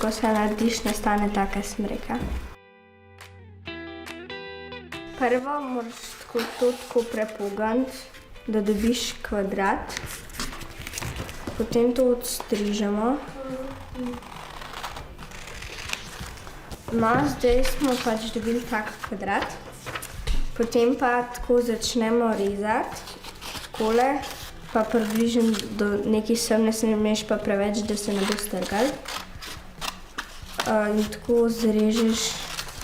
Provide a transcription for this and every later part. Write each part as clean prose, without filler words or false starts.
ko se narediš, nastane taka smreka. Prvo moraš to tako prepogniti, da dobiš kvadrat. Potem to odstrižemo. No, zdaj smo pač dobili tak kvadrat. Potem pa tako začnemo rezati, takole, pa približno do nekaj sem, ne smeš pa preveč, da se ne bo strgal. In tako zrežeš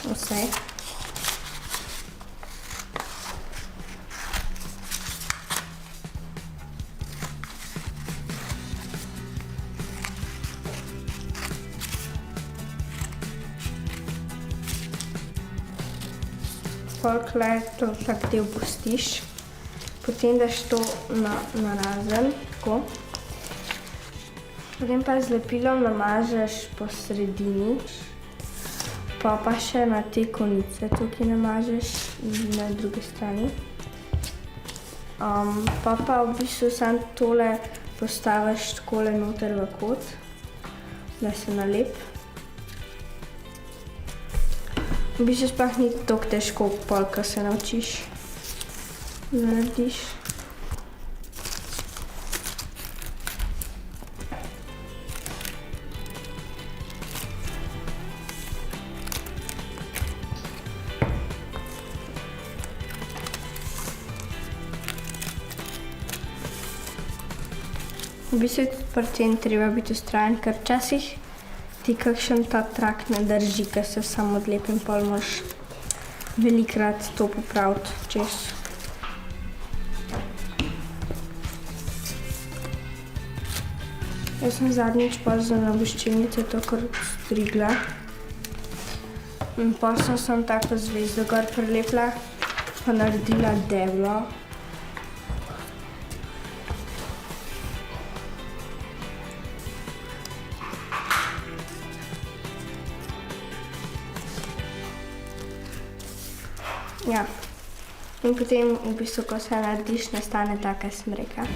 vse. Polkle to tak del pustiš, potem daš to narazen, tako. Potem pa z lepilom namažeš po sredini, pa še na te konice tukaj namažeš na drugi strani. Pa v bistvu samo tole postaviš takole noter v kot, da se nalep. V bistvu sploh ni toliko težko, pol, ko se naučiš, da narediš. V bistvu pri tem treba biti vztrajen, ker včasih ti kakšen ta trak ne drži, ker se samo odlepi in pol moraš velikokrat to popraviti čez. Jaz sem zadnjič pol za naboščilnice to kar odstrigla. In pol sem samo tako zvezdo gor prilepila, pa naredila deblo. Ja, in potem v bistvu, ko se narediš, nastane taka smreka.